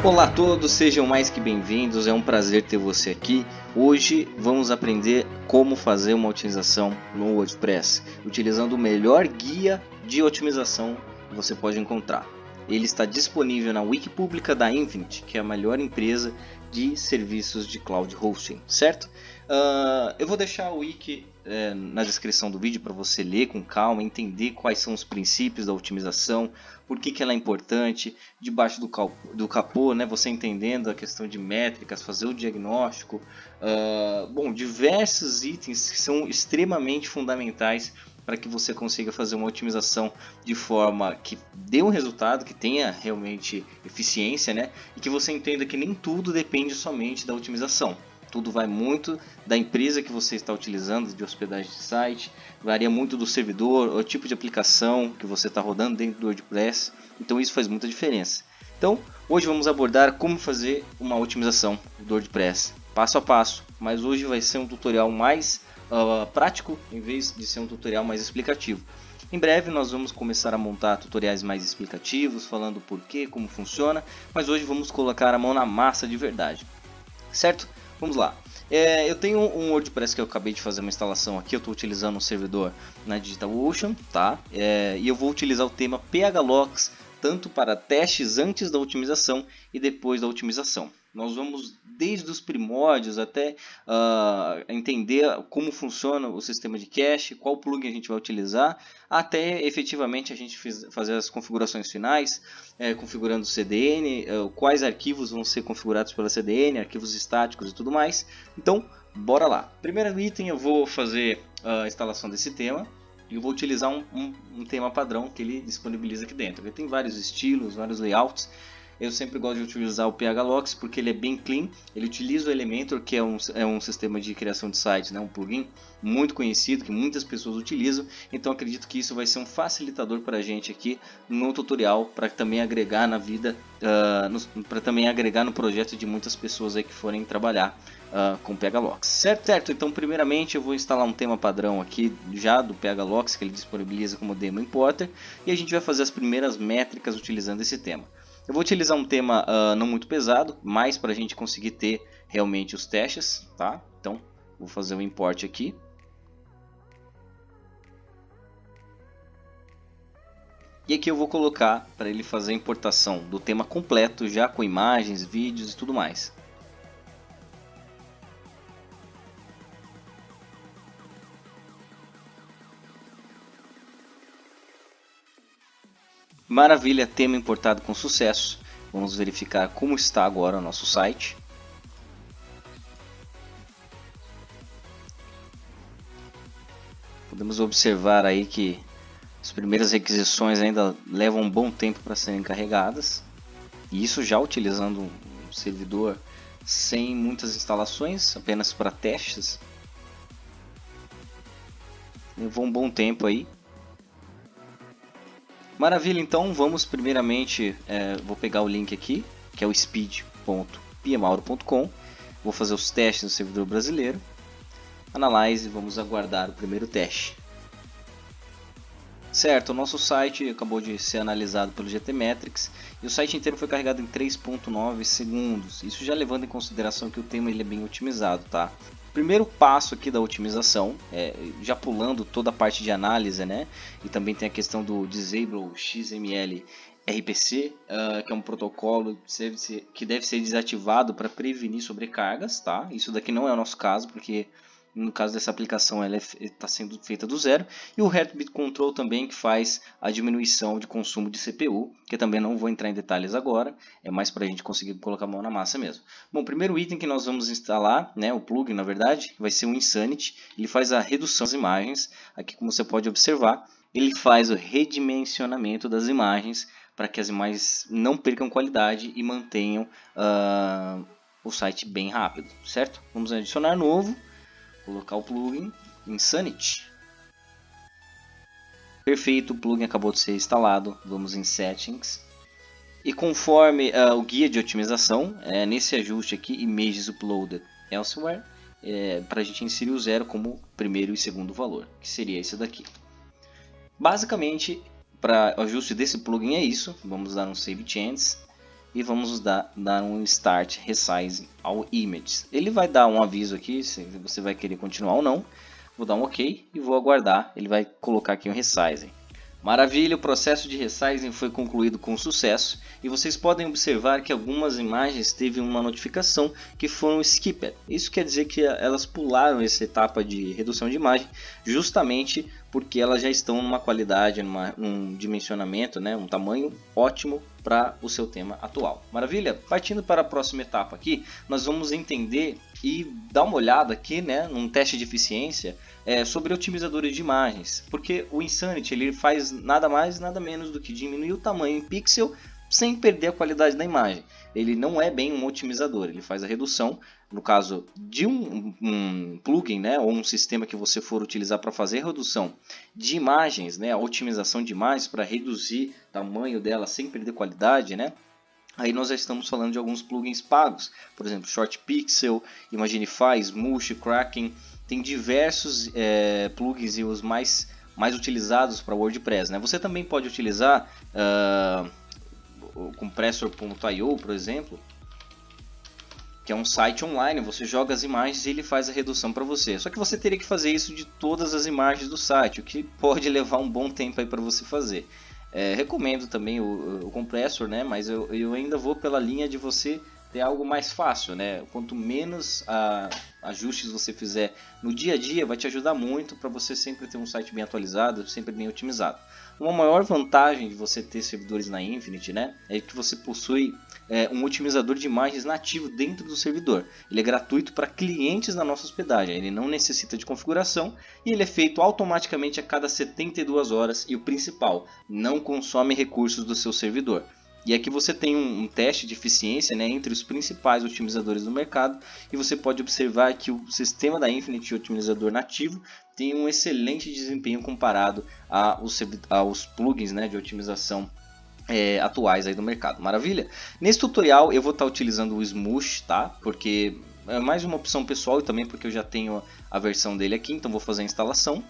Olá a todos, sejam mais que bem-vindos, é um prazer ter você aqui. Hoje vamos aprender como fazer uma otimização no WordPress, utilizando o melhor guia de otimização que você pode encontrar. Ele está disponível na wiki pública da Infinity, que é a melhor empresa de serviços de cloud hosting, certo? Eu vou deixar o wiki na descrição do vídeo para você ler com calma, entender quais são os princípios da otimização, por que ela é importante, debaixo do capô, né, você entendendo a questão de métricas, fazer o diagnóstico, diversos itens que são extremamente fundamentais para que você consiga fazer uma otimização de forma que dê um resultado, que tenha realmente eficiência, né, e que você entenda que nem tudo depende somente da otimização. Tudo vai muito da empresa que você está utilizando de hospedagem de site, varia muito do servidor, o tipo de aplicação que você está rodando dentro do WordPress, então isso faz muita diferença. Então, hoje vamos abordar como fazer uma otimização do WordPress, passo a passo, mas hoje vai ser um tutorial mais prático, em vez de ser um tutorial mais explicativo. Em breve nós vamos começar a montar tutoriais mais explicativos, falando o porquê, como funciona, mas hoje vamos colocar a mão na massa de verdade, certo? Vamos lá. Eu tenho um WordPress que eu acabei de fazer uma instalação aqui. Eu estou utilizando um servidor na DigitalOcean, tá? E eu vou utilizar o tema PHLogs tanto para testes antes da otimização e depois da otimização. Nós vamos desde os primórdios até entender como funciona o sistema de cache, qual plugin a gente vai utilizar, até efetivamente a gente fazer as configurações finais, configurando o CDN, quais arquivos vão ser configurados pela CDN, arquivos estáticos e tudo mais. Então, bora lá. Primeiro item, eu vou fazer a instalação desse tema. E eu vou utilizar um tema padrão que ele disponibiliza aqui dentro. Ele tem vários estilos, vários layouts. Eu sempre gosto de utilizar o PHLogs porque ele é bem clean. Ele utiliza o Elementor, que é um sistema de criação de sites, né? Um plugin muito conhecido, que muitas pessoas utilizam. Então acredito que isso vai ser um facilitador para a gente aqui no tutorial, para também agregar na vida, para também agregar no projeto de muitas pessoas aí que forem trabalhar com PHLogs. Certo? Então primeiramente eu vou instalar um tema padrão aqui já do PHLogs, que ele disponibiliza como demo importer, e a gente vai fazer as primeiras métricas utilizando esse tema. Eu vou utilizar um tema não muito pesado, mais para a gente conseguir ter realmente os testes, tá? Então vou fazer o import aqui. E aqui eu vou colocar para ele fazer a importação do tema completo, já com imagens, vídeos e tudo mais. Maravilha, tema importado com sucesso. Vamos verificar como está agora o nosso site. Podemos observar aí que as primeiras requisições ainda levam um bom tempo para serem carregadas. E isso já utilizando um servidor sem muitas instalações, apenas para testes. Levou um bom tempo aí. Maravilha, então vamos primeiramente, vou pegar o link aqui, que é o speed.pmauro.com. Vou fazer os testes no servidor brasileiro. Analyze, vamos aguardar o primeiro teste. Certo, o nosso site acabou de ser analisado pelo GTmetrix e o site inteiro foi carregado em 3.9 segundos. Isso já levando em consideração que o tema ele é bem otimizado, tá? Primeiro passo aqui da otimização, já pulando toda a parte de análise, né? E também tem a questão do Disable XML RPC, que é um protocolo que deve ser desativado para prevenir sobrecargas, tá? Isso daqui não é o nosso caso, porque no caso dessa aplicação ela está sendo feita do zero. E o Heartbeat Control também, que faz a diminuição de consumo de CPU, que eu também não vou entrar em detalhes agora, é mais para a gente conseguir colocar a mão na massa mesmo. Bom, o primeiro item que nós vamos instalar, né, o plugin na verdade, vai ser o Insanity. Ele faz a redução das imagens, aqui como você pode observar, ele faz o redimensionamento das imagens para que as imagens não percam qualidade e mantenham o site bem rápido, certo? Vamos adicionar novo. Colocar o plugin Insanity. Perfeito, o plugin acabou de ser instalado. Vamos em Settings. E conforme o guia de otimização, nesse ajuste aqui, Images Uploaded Elsewhere, para a gente inserir o zero como primeiro e segundo valor, que seria esse daqui. Basicamente, para ajuste desse plugin é isso. Vamos dar um Save Changes e vamos dar um Start Resizing ao Images. Ele vai dar um aviso aqui se você vai querer continuar ou não. Vou dar um OK e vou aguardar. Ele vai colocar aqui um Resizing. Maravilha, o processo de resizing foi concluído com sucesso e vocês podem observar que algumas imagens teve uma notificação que foram skipped. Isso quer dizer que elas pularam essa etapa de redução de imagem justamente porque elas já estão numa qualidade, num dimensionamento, né, um tamanho ótimo para o seu tema atual. Maravilha? Partindo para a próxima etapa aqui, nós vamos entender e dar uma olhada aqui, né, num teste de eficiência sobre otimizadores de imagens, porque o Insanity ele faz nada mais nada menos do que diminuir o tamanho em pixel sem perder a qualidade da imagem. Ele não é bem um otimizador, ele faz a redução, no caso de um plugin, né, ou um sistema que você for utilizar para fazer a redução de imagens, né, a otimização de imagens para reduzir o tamanho dela sem perder qualidade, né. Aí nós já estamos falando de alguns plugins pagos, por exemplo, Short Pixel, Imaginify, Smush, Kraken. Tem diversos plugins e os mais utilizados para WordPress, né? Você também pode utilizar o Compressor.io, por exemplo, que é um site online. Você joga as imagens e ele faz a redução para você. Só que você teria que fazer isso de todas as imagens do site, o que pode levar um bom tempo aí para você fazer. Recomendo também o Compressor, né? Mas eu ainda vou pela linha de você ter algo mais fácil, né? Quanto menos ajustes você fizer no dia a dia, vai te ajudar muito para você sempre ter um site bem atualizado, sempre bem otimizado. Uma maior vantagem de você ter servidores na Infinity, né, é que você possui um otimizador de imagens nativo dentro do servidor. Ele é gratuito para clientes da nossa hospedagem, ele não necessita de configuração e ele é feito automaticamente a cada 72 horas e o principal, não consome recursos do seu servidor. E aqui você tem um teste de eficiência, né, entre os principais otimizadores do mercado e você pode observar que o sistema da Infinity otimizador nativo tem um excelente desempenho comparado aos plugins, né, de otimização atuais aí do mercado. Maravilha? Nesse tutorial eu vou estar utilizando o Smush, tá? Porque é mais uma opção pessoal e também porque eu já tenho a versão dele aqui, então vou fazer a instalação.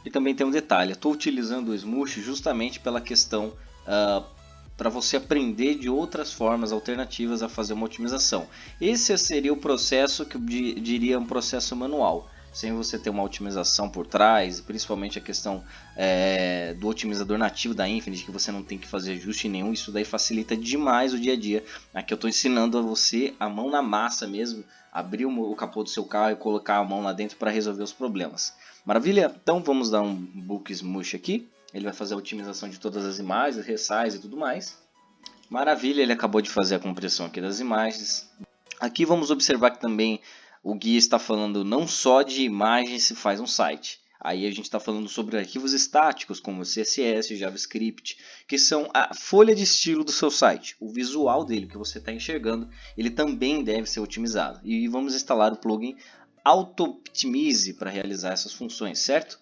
E também tem um detalhe, eu estou utilizando o Smush justamente pela questão para você aprender de outras formas alternativas a fazer uma otimização. Esse seria o processo que eu diria um processo manual, sem você ter uma otimização por trás, principalmente a questão do otimizador nativo da Infinity, que você não tem que fazer ajuste nenhum. Isso daí facilita demais o dia a dia. Aqui eu estou ensinando a você a mão na massa mesmo, abrir o capô do seu carro e colocar a mão lá dentro para resolver os problemas. Maravilha? Então vamos dar um book Smush aqui. Ele vai fazer a otimização de todas as imagens, resize e tudo mais. Maravilha, ele acabou de fazer a compressão aqui das imagens. Aqui vamos observar que também o guia está falando não só de imagens se faz um site. Aí a gente está falando sobre arquivos estáticos como CSS, JavaScript, que são a folha de estilo do seu site. O visual dele que você está enxergando, ele também deve ser otimizado. E vamos instalar o plugin Auto-Optimize para realizar essas funções, certo?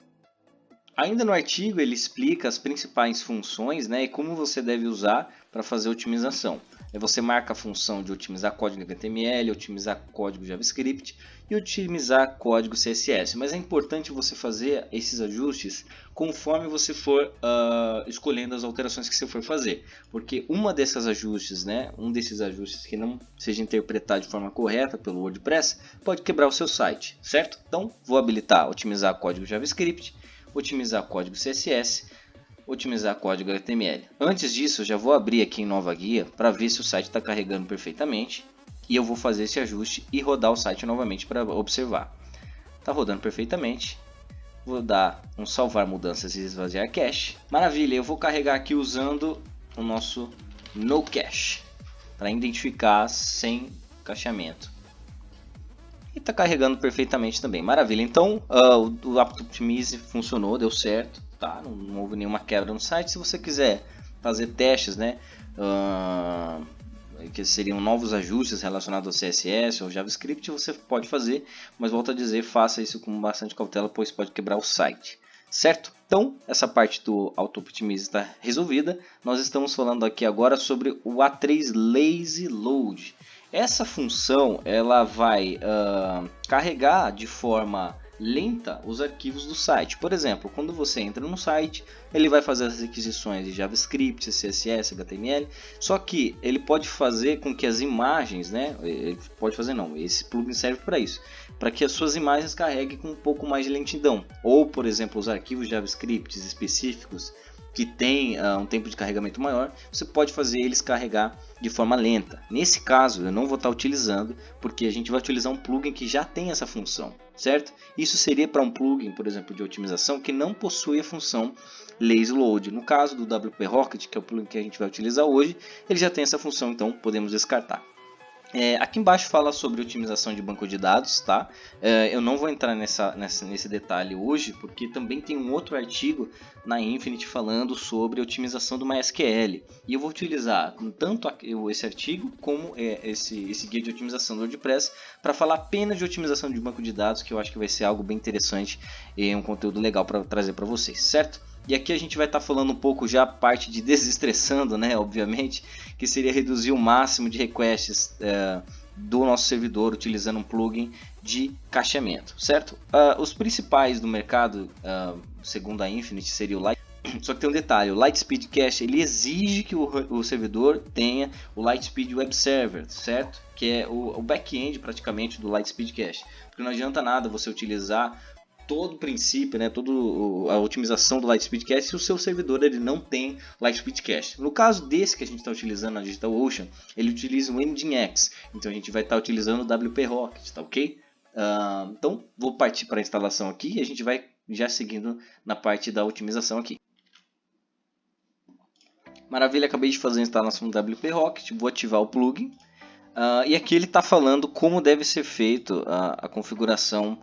Ainda no artigo ele explica as principais funções, né, e como você deve usar para fazer otimização. Você marca a função de otimizar código HTML, otimizar código JavaScript e otimizar código CSS. Mas é importante você fazer esses ajustes conforme você for escolhendo as alterações que você for fazer. Porque um desses ajustes que não seja interpretado de forma correta pelo WordPress pode quebrar o seu site, certo? Então vou habilitar otimizar código JavaScript, otimizar código CSS, otimizar código HTML. Antes disso, eu já vou abrir aqui em nova guia para ver se o site está carregando perfeitamente e eu vou fazer esse ajuste e rodar o site novamente para observar. Está rodando perfeitamente. Vou dar um salvar mudanças e esvaziar cache. Maravilha, eu vou carregar aqui usando o nosso no cache para identificar sem cacheamento. E está carregando perfeitamente também. Maravilha, então o Auto-Optimize funcionou, deu certo, tá? Não houve nenhuma quebra no site. Se você quiser fazer testes, né, que seriam novos ajustes relacionados ao CSS ou JavaScript, você pode fazer, mas volto a dizer, faça isso com bastante cautela, pois pode quebrar o site, certo? Então, essa parte do Auto-Optimize está resolvida. Nós estamos falando aqui agora sobre o A3 Lazy Load. Essa função ela vai carregar de forma lenta os arquivos do site. Por exemplo, quando você entra no site, ele vai fazer as requisições de JavaScript, CSS, HTML, só que ele pode fazer com que as imagens, né, ele pode fazer não, esse plugin serve para isso, para que as suas imagens carreguem com um pouco mais de lentidão, ou por exemplo, os arquivos JavaScript específicos que tem um tempo de carregamento maior, você pode fazer eles carregar de forma lenta. Nesse caso eu não vou estar utilizando, porque a gente vai utilizar um plugin que já tem essa função, certo? Isso seria para um plugin, por exemplo, de otimização que não possui a função Lazy Load. No caso do WP Rocket, que é o plugin que a gente vai utilizar hoje, ele já tem essa função, então podemos descartar. Aqui embaixo fala sobre otimização de banco de dados, tá? Eu não vou entrar nesse detalhe hoje, porque também tem um outro artigo na Infinity falando sobre otimização do MySQL. E eu vou utilizar tanto esse artigo como esse guia de otimização do WordPress para falar apenas de otimização de banco de dados, que eu acho que vai ser algo bem interessante e um conteúdo legal para trazer para vocês, certo? E aqui a gente vai estar falando um pouco já a parte de desestressando, né, obviamente, que seria reduzir o máximo de requests do nosso servidor utilizando um plugin de cacheamento, certo? Os principais do mercado, segundo a Infinity, seria o Light. Só que tem um detalhe, o Lightspeed Cache ele exige que o servidor tenha o Lightspeed Web Server, certo? Que é o back-end praticamente do Lightspeed Cache. Porque não adianta nada você utilizar todo o princípio, né, toda a otimização do Lightspeed Cache se o seu servidor ele não tem Lightspeed Cache. No caso desse que a gente está utilizando na DigitalOcean, ele utiliza o Nginx, então a gente vai estar utilizando o WP Rocket, tá ok? Então vou partir para a instalação aqui e a gente vai já seguindo na parte da otimização aqui. Maravilha, acabei de fazer a instalação do WP Rocket, vou ativar o plugin e aqui ele está falando como deve ser feito a configuração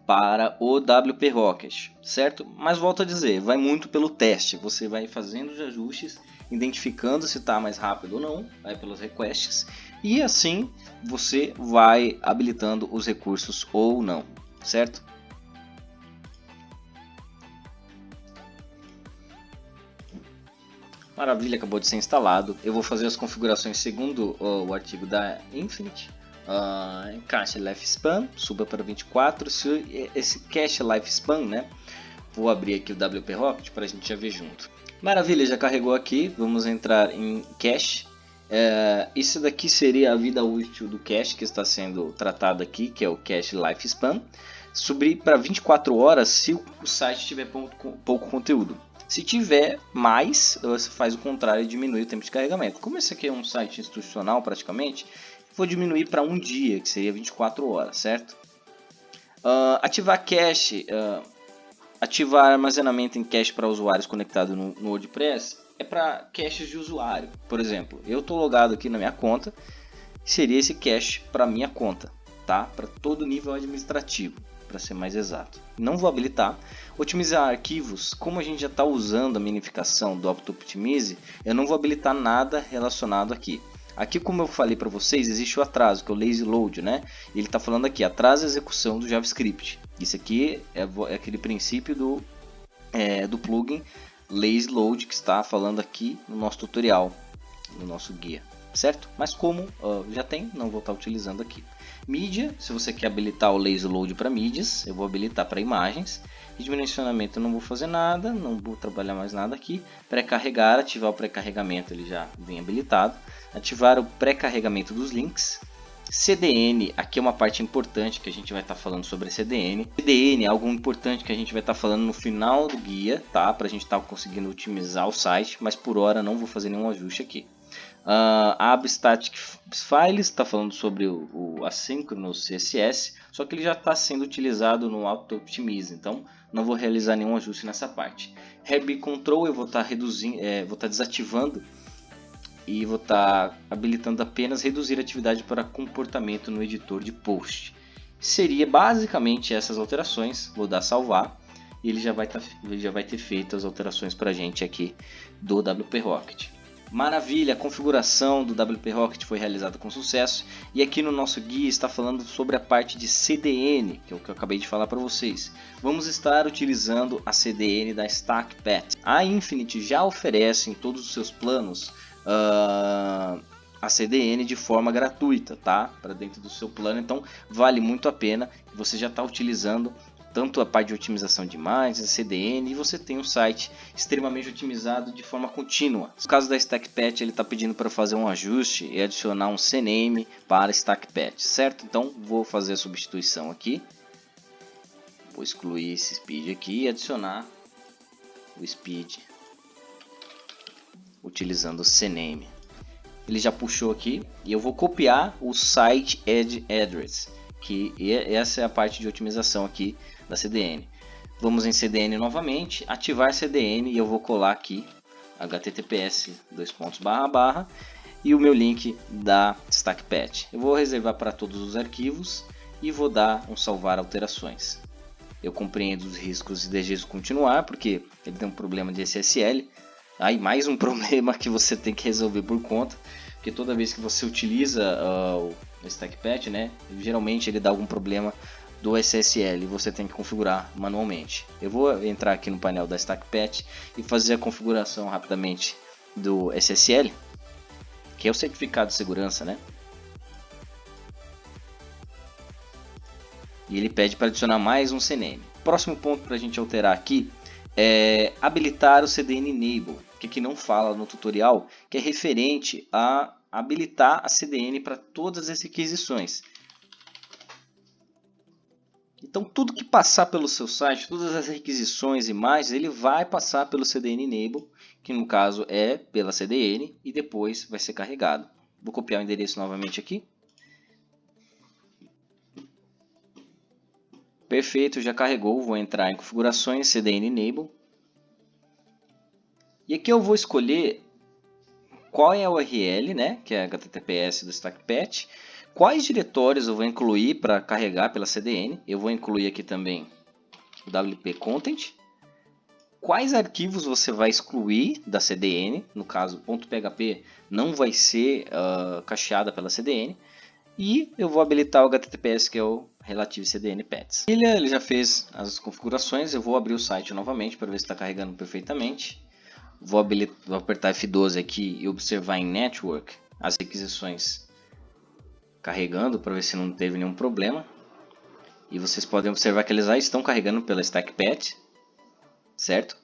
para o WP Rocket, certo? Mas volto a dizer, vai muito pelo teste, você vai fazendo os ajustes, identificando se está mais rápido ou não, vai pelos requests, e assim você vai habilitando os recursos ou não, certo? Maravilha, acabou de ser instalado. Eu vou fazer as configurações segundo o artigo da Infinity. Cache Lifespan, suba para 24. Se esse cache Lifespan, né? Vou abrir aqui o WP Rocket para a gente já ver junto. Maravilha, já carregou aqui. Vamos entrar em cache. Isso daqui seria a vida útil do cache que está sendo tratado aqui, que é o cache Lifespan. Subir para 24 horas se o site tiver pouco conteúdo. Se tiver mais, você faz o contrário e diminui o tempo de carregamento. Como esse aqui é um site institucional praticamente, vou diminuir para um dia, que seria 24 horas, certo? Ativar cache, ativar armazenamento em cache para usuários conectados no WordPress é para caches de usuário. Por exemplo, eu estou logado aqui na minha conta, seria esse cache para minha conta, tá? Para todo nível administrativo, para ser mais exato. Não vou habilitar. Otimizar arquivos, como a gente já está usando a minificação do AutoOptimize, eu não vou habilitar nada relacionado aqui. Aqui, como eu falei para vocês, existe o atraso, que é o Lazy Load, né? Ele está falando aqui, atrasa a execução do JavaScript. Isso aqui é aquele princípio do plugin Lazy Load que está falando aqui no nosso tutorial, no nosso guia, certo? Mas como já tem, não vou estar utilizando aqui. Mídia, se você quer habilitar o Lazy Load para mídias, eu vou habilitar para imagens. Dimensionamento eu não vou fazer nada, não vou trabalhar mais nada aqui. Pré-carregar, ativar o pré-carregamento, ele já vem habilitado. Ativar o pré-carregamento dos links. CDN, aqui é uma parte importante que a gente vai estar falando sobre CDN. CDN é algo importante que a gente vai estar falando no final do guia, tá? Para a gente estar conseguindo otimizar o site, mas por hora não vou fazer nenhum ajuste aqui. App Static Files está falando sobre o Asynchronous CSS, só que ele já está sendo utilizado no AutoOptimize, então não vou realizar nenhum ajuste nessa parte. Herbie Control eu vou estar desativando e vou estar habilitando apenas reduzir atividade para comportamento no editor de post. Seria basicamente essas alterações. Vou dar salvar e ele já vai ter feito as alterações para a gente aqui do WP Rocket. Maravilha, a configuração do WP Rocket foi realizada com sucesso e aqui no nosso guia está falando sobre a parte de CDN, que é o que eu acabei de falar para vocês. Vamos estar utilizando a CDN da StackPath. A Infinity já oferece em todos os seus planos a CDN de forma gratuita, tá? Para dentro do seu plano, então vale muito a pena. Você já está utilizando tanto a parte de otimização de imagens, CDN, e você tem um site extremamente otimizado de forma contínua. No caso da StackPatch, ele está pedindo para fazer um ajuste e adicionar um CNAME para StackPatch, certo? Então vou fazer a substituição aqui, vou excluir esse speed aqui e adicionar o speed utilizando o CNAME. Ele já puxou aqui e eu vou copiar o site edge address, que essa é a parte de otimização aqui da CDN. Vamos em CDN novamente, ativar CDN e eu vou colar aqui https e o meu link da StackPatch. Eu vou reservar para todos os arquivos e vou dar um salvar alterações. Eu compreendo os riscos e desejo continuar porque ele tem um problema de SSL. Aí mais um problema que você tem que resolver por conta, porque toda vez que você utiliza o StackPatch, né, geralmente ele dá algum problema do SSL e você tem que configurar manualmente. Eu vou entrar aqui no painel da StackPatch e fazer a configuração rapidamente do SSL, que é o certificado de segurança, né? E ele pede para adicionar mais um CNAME. Próximo ponto para a gente alterar aqui é habilitar o CDN Enable, que aqui não fala no tutorial, que é referente a habilitar a CDN para todas as requisições. Então tudo que passar pelo seu site, todas as requisições, imagens, ele vai passar pelo CDN Enable, que no caso é pela CDN, e depois vai ser carregado. Vou copiar o endereço novamente aqui. Perfeito, já carregou. Vou entrar em configurações, CDN Enable. E aqui eu vou escolher qual é a URL, né, que é HTTPS do StackPatch. Quais diretórios eu vou incluir para carregar pela CDN. Eu vou incluir aqui também o WP Content. Quais arquivos você vai excluir da CDN. No caso, .php não vai ser cacheada pela CDN. E eu vou habilitar o HTTPS, que é o Relative CDN Paths. Ele já fez as configurações. Eu vou abrir o site novamente para ver se está carregando perfeitamente. Vou apertar F12 aqui e observar em Network as requisições carregando para ver se não teve nenhum problema. E vocês podem observar que eles já estão carregando pela StackPatch, certo?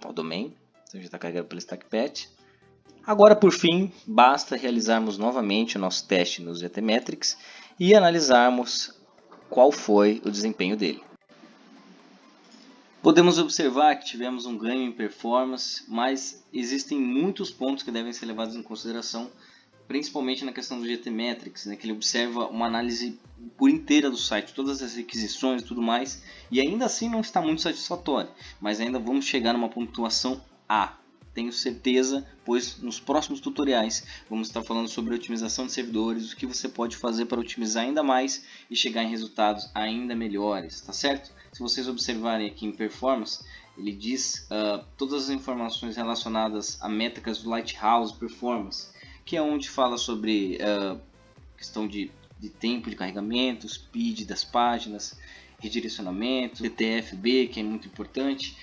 O domain, então já está carregando pela StackPatch. Agora, por fim, basta realizarmos novamente o nosso teste nos GTmetrix e analisarmos qual foi o desempenho dele. Podemos observar que tivemos um ganho em performance, mas existem muitos pontos que devem ser levados em consideração, principalmente na questão do GTmetrix, né, que ele observa uma análise por inteira do site, todas as requisições e tudo mais, e ainda assim não está muito satisfatório, mas ainda vamos chegar numa pontuação A. Tenho certeza, pois nos próximos tutoriais vamos estar falando sobre otimização de servidores, o que você pode fazer para otimizar ainda mais e chegar em resultados ainda melhores, tá certo? Se vocês observarem aqui em Performance, ele diz todas as informações relacionadas a métricas do Lighthouse Performance, que é onde fala sobre questão de tempo de carregamento, speed das páginas, redirecionamento, TTFB, que é muito importante,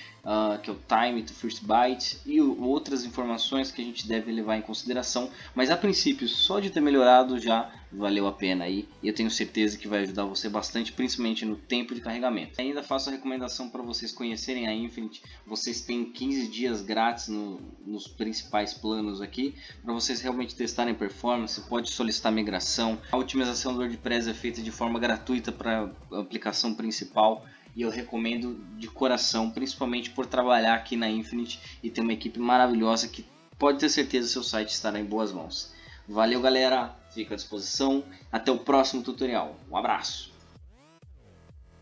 que é o Time to First Byte, e outras informações que a gente deve levar em consideração, mas a princípio só de ter melhorado já valeu a pena aí, e eu tenho certeza que vai ajudar você bastante, principalmente no tempo de carregamento. Ainda faço a recomendação para vocês conhecerem a Infinite. Vocês têm 15 dias grátis nos principais planos aqui, para vocês realmente testarem performance. Pode solicitar migração. A otimização do WordPress é feita de forma gratuita para a aplicação principal, e eu recomendo de coração, principalmente por trabalhar aqui na Infinite e ter uma equipe maravilhosa que pode ter certeza que seu site estará em boas mãos. Valeu, galera, fico à disposição, até o próximo tutorial, um abraço!